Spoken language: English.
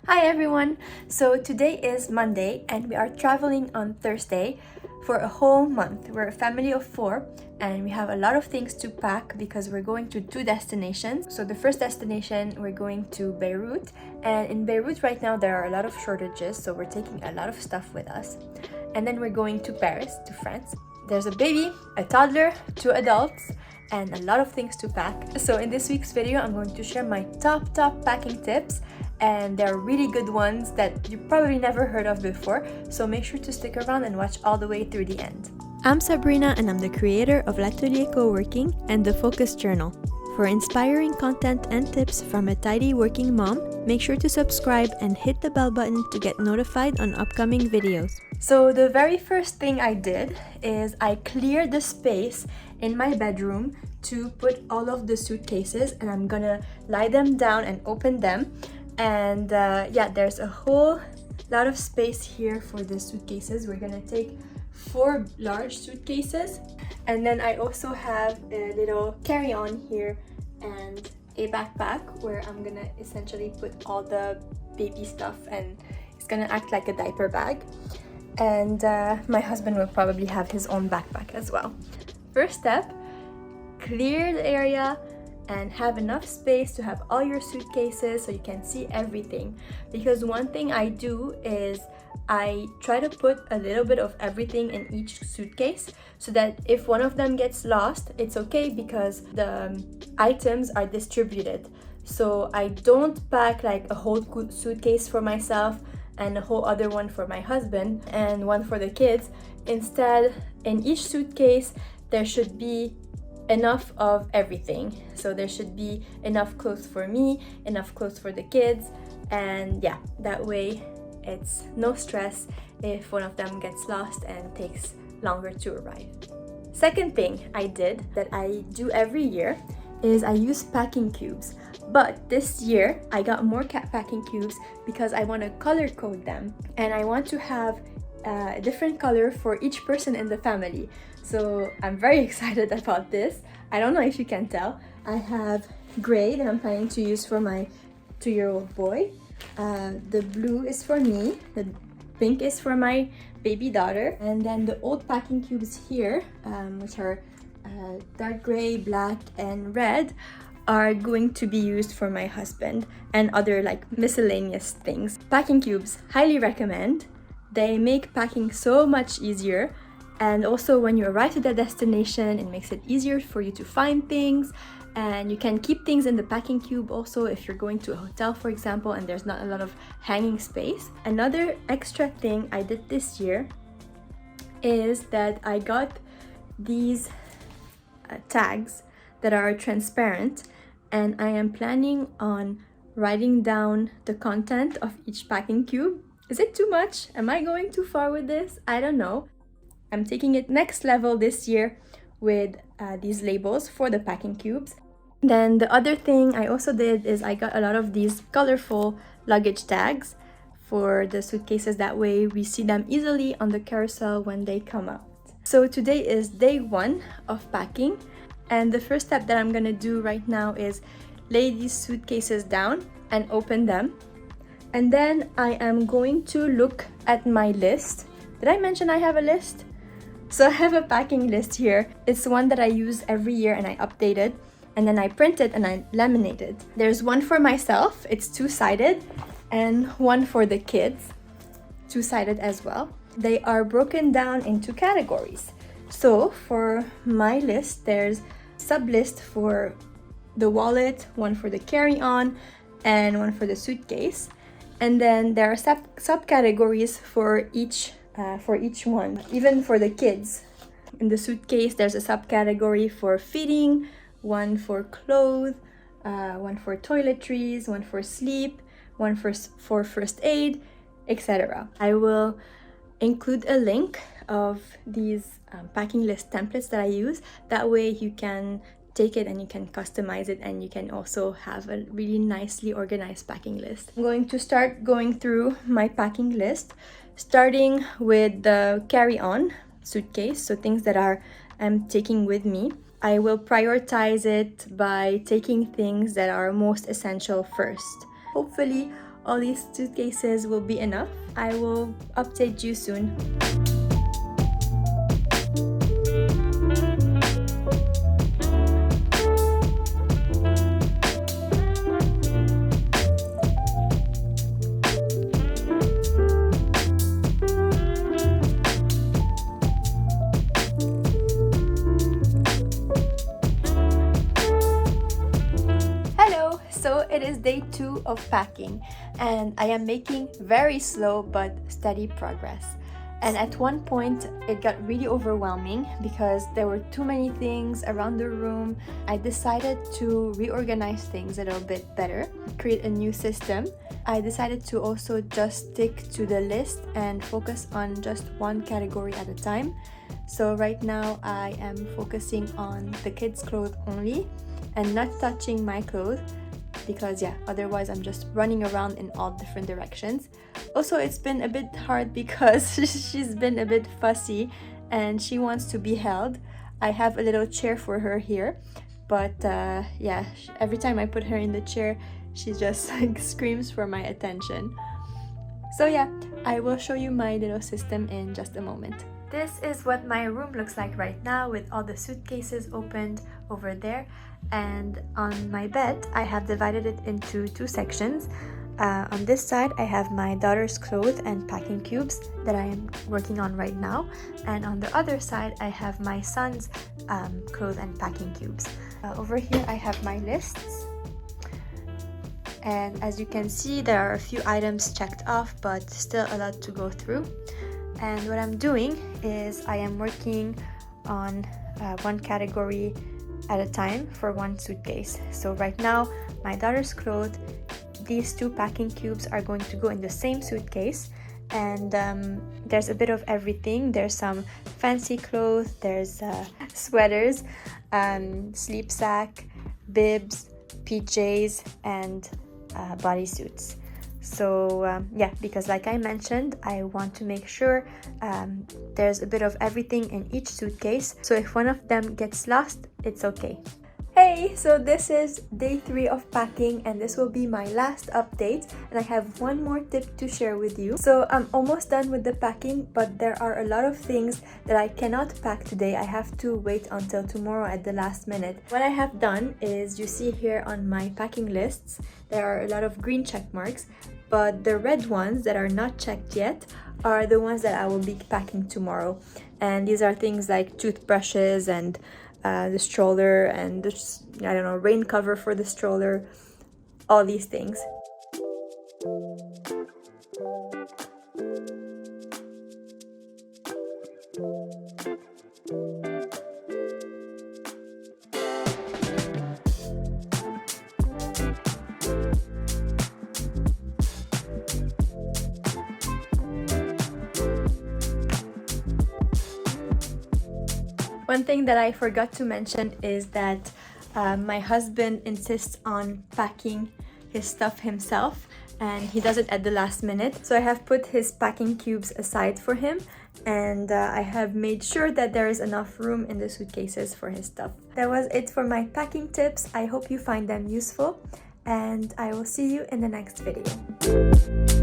Hi everyone! So today is Monday and we are traveling on Thursday for a whole month. We're a family of 4 and we have a lot of things to pack because we're going to 2 destinations. So the first destination, we're going to Beirut, and in Beirut right now there are a lot of shortages, so we're taking a lot of stuff with us. And then we're going to Paris, to France. There's a baby, a toddler, 2 adults, and a lot of things to pack. So in this week's video, I'm going to share my top packing tips, and they're really good ones that you probably never heard of before, so make sure to stick around and watch all the way through the end. I'm Sabrina and I'm the creator of L'Atelier Co-working and the Focus Journal. For inspiring content and tips from a tidy working mom, make sure to subscribe and hit the bell button to get notified on upcoming videos. So the very first thing I did is I cleared the space in my bedroom to put all of the suitcases, and I'm gonna lie them down and open them. And yeah, there's a whole lot of space here for the suitcases. We're gonna take 4 large suitcases, and then I also have a little carry-on here and a backpack where I'm gonna essentially put all the baby stuff, and it's gonna act like a diaper bag. And my husband will probably have his own backpack as well. First step, clear the area and have enough space to have all your suitcases so you can see everything. Because one thing I do is I try to put a little bit of everything in each suitcase so that if one of them gets lost, it's okay because the items are distributed. So I don't pack like a whole suitcase for myself and a whole other one for my husband and one for the kids. Instead, in each suitcase, there should be enough of everything. So there should be enough clothes for me, enough clothes for the kids, and yeah, that way it's no stress if one of them gets lost and takes longer to arrive. Second thing I did that I do every year is I use packing cubes. But this year I got more packing cubes because I want to color code them, and I want to have a different color for each person in the family. So I'm very excited about this. I don't know if you can tell. I have gray that I'm planning to use for my 2-year-old boy. The blue is for me. The pink is for my baby daughter. And then the old packing cubes here, which are dark gray, black, and red, are going to be used for my husband and other like miscellaneous things. Packing cubes, highly recommend. They make packing so much easier, and also when you arrive to the destination, it makes it easier for you to find things, and you can keep things in the packing cube also if you're going to a hotel, for example, and there's not a lot of hanging space. Another extra thing I did this year is that I got these tags that are transparent, and I am planning on writing down the content of each packing cube. Is it too much? Am I going too far with this? I don't know. I'm taking it next level this year with these labels for the packing cubes. Then the other thing I also did is I got a lot of these colorful luggage tags for the suitcases. That way we see them easily on the carousel when they come out. So today is day 1 of packing, and the first step that I'm gonna do right now is lay these suitcases down and open them. And then I am going to look at my list. Did I mention I have a list? So I have a packing list here. It's one that I use every year and I update it, and then I print it and I laminate it. There's one for myself, it's 2-sided, and one for the kids, 2-sided as well. They are broken down into categories. So for my list, there's sub-list for the wallet, one for the carry-on, and one for the suitcase. And then there are subcategories for each one. Even for the kids, in the suitcase there's a subcategory for feeding, one for clothes, one for toiletries, one for sleep, one for first aid, etc. I will include a link of these packing list templates that I use. That way you can take it and you can customize it, and you can also have a really nicely organized packing list. I'm going to start going through my packing list, starting with the carry-on suitcase, so things that I'm taking with me. I will prioritize it by taking things that are most essential first. Hopefully all these suitcases will be enough. I will update you soon. So it is day 2 of packing, and I am making very slow but steady progress. And at one point it got really overwhelming because there were too many things around the room. I decided to reorganize things a little bit better, create a new system. I decided to also just stick to the list and focus on just one category at a time. So right now I am focusing on the kids' clothes only and not touching my clothes, because otherwise I'm just running around in all different directions. Also, it's been a bit hard because she's been a bit fussy and she wants to be held. I have a little chair for her here, but every time I put her in the chair, she just screams for my attention. So I will show you my little system in just a moment. This is what my room looks like right now, with all the suitcases opened over there. And on my bed, I have divided it into 2 sections. On this side, I have my daughter's clothes and packing cubes that I am working on right now. And on the other side, I have my son's clothes and packing cubes. Over here, I have my lists. And as you can see, there are a few items checked off, but still a lot to go through. And what I'm doing is I am working on one category at a time for one suitcase. So right now, my daughter's clothes, these 2 packing cubes are going to go in the same suitcase. And there's a bit of everything. There's some fancy clothes, there's sweaters, sleep sack, bibs, PJs, and bodysuits. So because like I mentioned, I want to make sure there's a bit of everything in each suitcase, so if one of them gets lost, it's okay. Hey, so this is day 3 of packing, and this will be my last update, and I have one more tip to share with you. So I'm almost done with the packing, but there are a lot of things that I cannot pack today. I have to wait until tomorrow at the last minute. What I have done is, you see here on my packing lists, there are a lot of green check marks, but the red ones that are not checked yet are the ones that I will be packing tomorrow. And these are things like toothbrushes and the stroller and this, rain cover for the stroller, all these things. One thing that I forgot to mention is that my husband insists on packing his stuff himself, and he does it at the last minute. So I have put his packing cubes aside for him, and I have made sure that there is enough room in the suitcases for his stuff. That was it for my packing tips. I hope you find them useful, and I will see you in the next video.